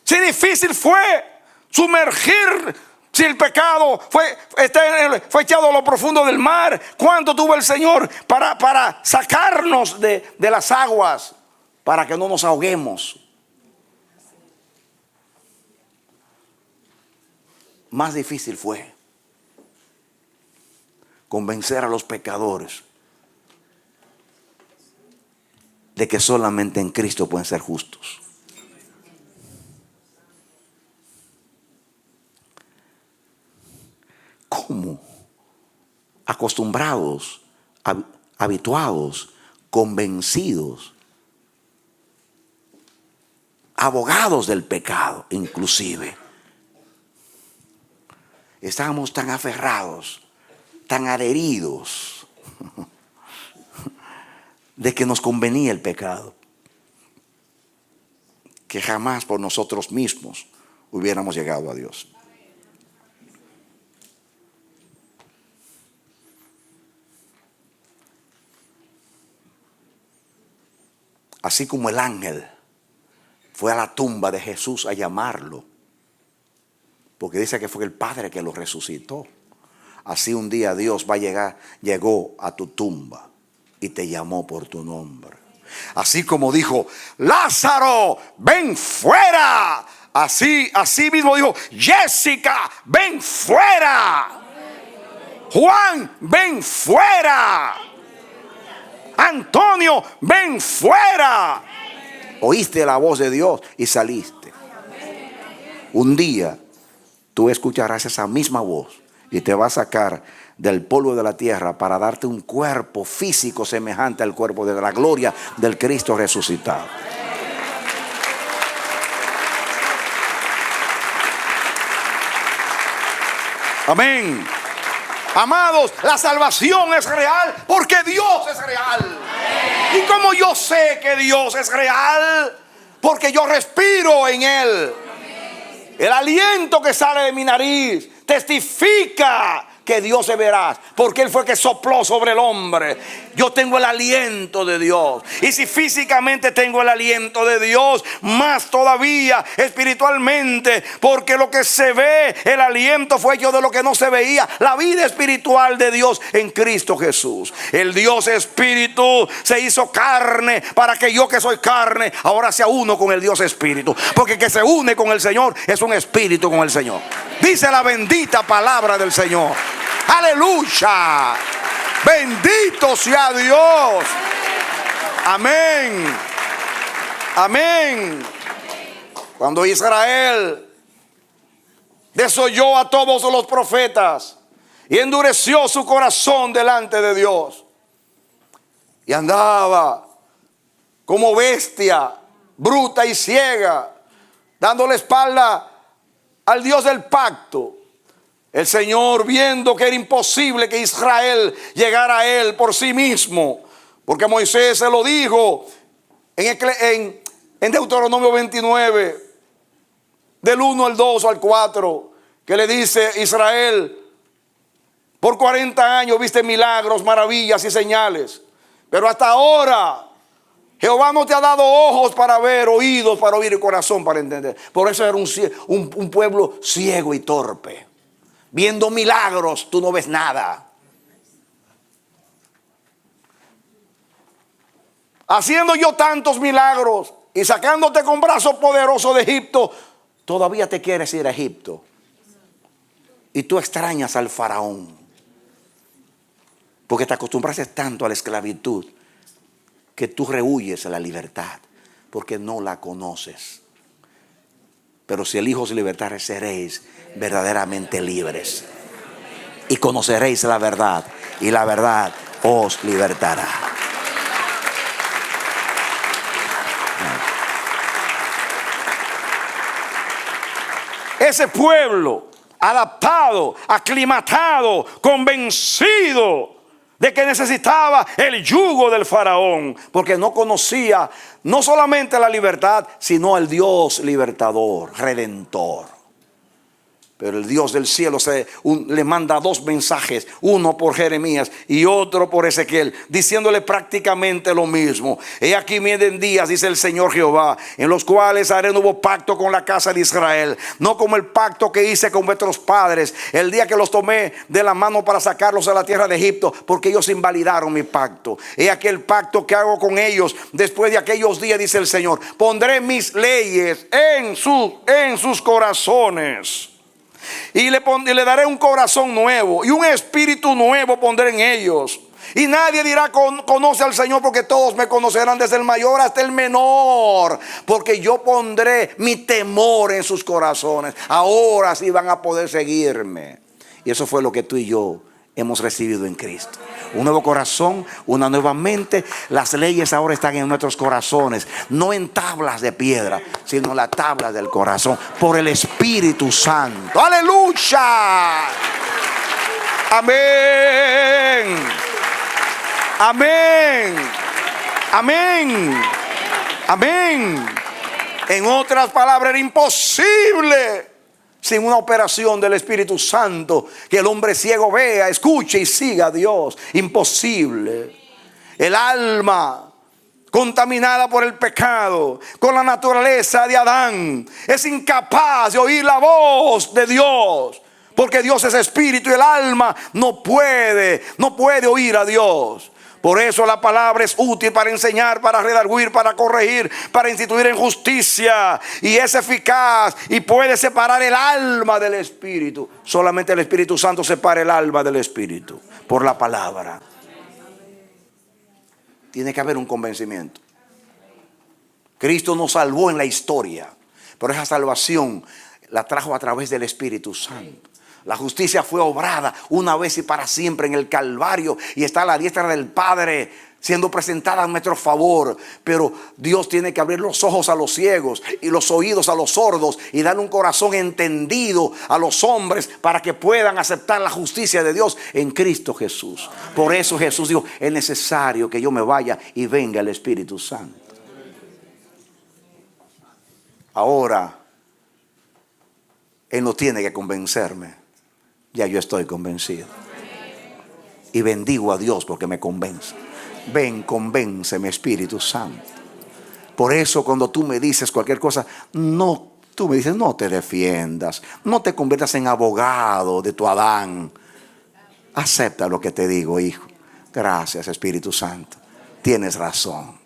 si difícil fue sumergir, si el pecado fue echado a lo profundo del mar, ¿cuánto tuvo el Señor para sacarnos de las aguas, para que no nos ahoguemos? Más difícil fue convencer a los pecadores de que solamente en Cristo pueden ser justos. ¿Cómo? Acostumbrados, habituados, convencidos, abogados del pecado inclusive. Estábamos tan aferrados, tan adheridos, de que nos convenía el pecado, que jamás por nosotros mismos hubiéramos llegado a Dios. Así como el ángel fue a la tumba de Jesús a llamarlo, porque dice que fue el Padre que lo resucitó. Así un día Dios llegó a tu tumba y te llamó por tu nombre. Así como dijo, Lázaro, ven fuera. Así mismo dijo, Jessica, ven fuera. Juan, ven fuera. Antonio, ven fuera. Oíste la voz de Dios y saliste. Un día tú escucharás esa misma voz y te va a sacar del polvo de la tierra para darte un cuerpo físico semejante al cuerpo de la gloria del Cristo resucitado. Amén. Amados, la salvación es real porque Dios es real. ¿Y cómo yo sé que Dios es real? Porque yo respiro en Él. El aliento que sale de mi nariz testifica que Dios es veraz, porque Él fue que sopló sobre el hombre. Yo tengo el aliento de Dios. Y si físicamente tengo el aliento de Dios, más todavía espiritualmente, porque lo que se ve, el aliento fue hecho de lo que no se veía. La vida espiritual de Dios en Cristo Jesús. El Dios Espíritu se hizo carne para que yo, que soy carne, ahora sea uno con el Dios Espíritu. Porque el que se une con el Señor es un espíritu con el Señor. Dice la bendita palabra del Señor. Aleluya. Bendito sea Dios. Amén. Amén. Cuando Israel desoyó a todos los profetas y endureció su corazón delante de Dios, y andaba como bestia bruta y ciega, dándole espalda al Dios del pacto, el Señor, viendo que era imposible que Israel llegara a Él por sí mismo, porque Moisés se lo dijo en Deuteronomio 29, del 1 al 2 al 4, que le dice: Israel, por 40 años viste milagros, maravillas y señales, pero hasta ahora Jehová no te ha dado ojos para ver, oídos para oír y corazón para entender. Por eso era un pueblo ciego y torpe. Viendo milagros, tú no ves nada. Haciendo yo tantos milagros y sacándote con brazo poderoso de Egipto, todavía te quieres ir a Egipto. Y tú extrañas al faraón. Porque te acostumbraste tanto a la esclavitud que tú rehuyes a la libertad, porque no la conoces. Pero si el Hijo os libertare, seréis verdaderamente libres. Y conoceréis la verdad, y la verdad os libertará. Ese pueblo adaptado, aclimatado, convencido de que necesitaba el yugo del faraón, porque no conocía no solamente la libertad, sino al Dios libertador, redentor. Pero el Dios del cielo le manda dos mensajes, uno por Jeremías y otro por Ezequiel, diciéndole prácticamente lo mismo. He aquí vienen días, dice el Señor Jehová, en los cuales haré nuevo pacto con la casa de Israel, no como el pacto que hice con vuestros padres el día que los tomé de la mano para sacarlos a la tierra de Egipto, porque ellos invalidaron mi pacto. He aquí el pacto que hago con ellos después de aquellos días, dice el Señor. Pondré mis leyes en sus corazones. Y le daré un corazón nuevo y un espíritu nuevo pondré en ellos. Y nadie dirá conoce al Señor, porque todos me conocerán, desde el mayor hasta el menor, porque yo pondré mi temor en sus corazones. Ahora sí van a poder seguirme. Y eso fue lo que tú y yo hemos recibido en Cristo. Un nuevo corazón, una nueva mente. Las leyes ahora están en nuestros corazones, no en tablas de piedra, sino en la tabla del corazón, por el Espíritu Santo. ¡Aleluya! Amén. Amén. Amén. Amén. En otras palabras, era imposible sin una operación del Espíritu Santo que el hombre ciego vea, escuche y siga a Dios. Imposible. El alma contaminada por el pecado, con la naturaleza de Adán, es incapaz de oír la voz de Dios, porque Dios es espíritu y el alma no puede oír a Dios. Por eso la palabra es útil para enseñar, para redarguir, para corregir, para instituir en justicia. Y es eficaz y puede separar el alma del espíritu. Solamente el Espíritu Santo separa el alma del espíritu por la palabra. Tiene que haber un convencimiento. Cristo nos salvó en la historia, pero esa salvación la trajo a través del Espíritu Santo. La justicia fue obrada una vez y para siempre en el Calvario y está a la diestra del Padre, siendo presentada a nuestro favor. Pero Dios tiene que abrir los ojos a los ciegos y los oídos a los sordos y dar un corazón entendido a los hombres para que puedan aceptar la justicia de Dios en Cristo Jesús. Por eso Jesús dijo: es necesario que yo me vaya y venga el Espíritu Santo. Ahora Él no tiene que convencerme. Ya yo estoy convencido. Y bendigo a Dios porque me convence. Ven, convénceme, Espíritu Santo. Por eso cuando tú me dices cualquier cosa, tú me dices, no te defiendas, no te conviertas en abogado de tu Adán. Acepta lo que te digo, hijo. Gracias, Espíritu Santo. Tienes razón.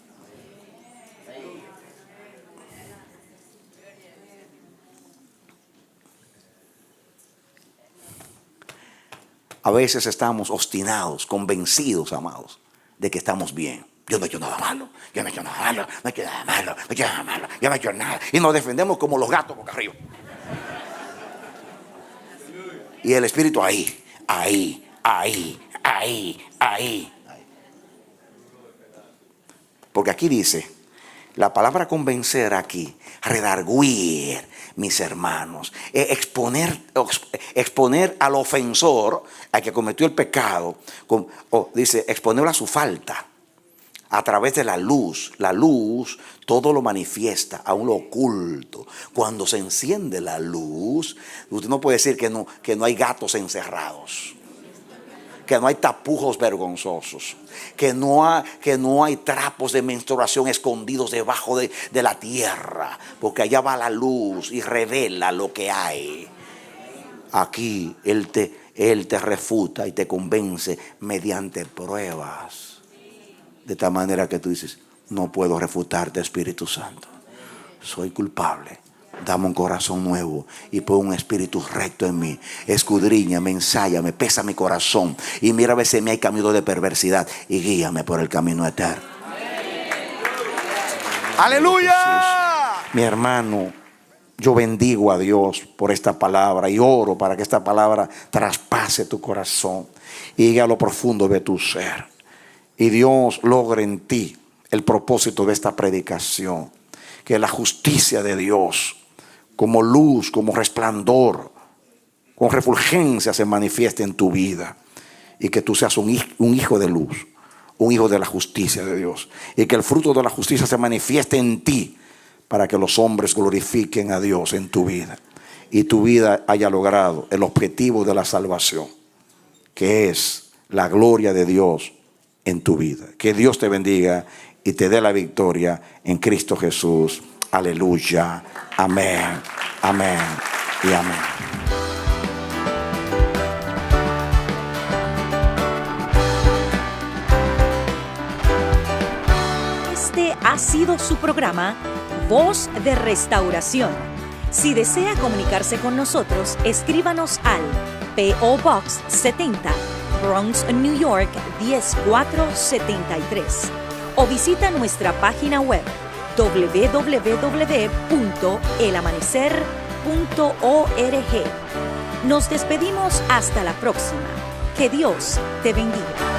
A veces estamos obstinados, convencidos, amados, de que estamos bien. Yo no he hecho nada malo, yo no he hecho nada malo, no he hecho nada malo, no he hecho nada malo, yo no he hecho nada. Y nos defendemos como los gatos boca arriba. Y el Espíritu ahí. Porque aquí dice, la palabra convencer aquí, redarguir, mis hermanos, exponer al ofensor, al que cometió el pecado, dice, exponerlo a su falta a través de la luz. La luz todo lo manifiesta, aún lo oculto. Cuando se enciende la luz, usted no puede decir que no hay gatos encerrados, que no hay tapujos vergonzosos, que no hay trapos de menstruación escondidos debajo de la tierra, porque allá va la luz y revela lo que hay. Aquí Él te refuta y te convence mediante pruebas, de tal manera que tú dices: no puedo refutarte, Espíritu Santo, soy culpable. Dame un corazón nuevo y pon un espíritu recto en mí. Escudriñame, ensáyame, pesa mi corazón y mira a ver si me hay camino de perversidad y guíame por el camino eterno. ¡Aleluya! Mi hermano, yo bendigo a Dios por esta palabra y oro para que esta palabra traspase tu corazón y llegue a lo profundo de tu ser. Y Dios logre en ti el propósito de esta predicación. Que la justicia de Dios, como luz, como resplandor, con refulgencia, se manifieste en tu vida. Y que tú seas un hijo de luz, un hijo de la justicia de Dios. Y que el fruto de la justicia se manifieste en ti, para que los hombres glorifiquen a Dios en tu vida. Y tu vida haya logrado el objetivo de la salvación, que es la gloria de Dios en tu vida. Que Dios te bendiga y te dé la victoria en Cristo Jesús. Aleluya. Amén. Amén y amén. Este ha sido su programa Voz de Restauración. Si desea comunicarse con nosotros, escríbanos al P.O. Box 70, Bronx, New York 10473. O visita nuestra página web www.elamanecer.org. Nos despedimos hasta la próxima. Que Dios te bendiga.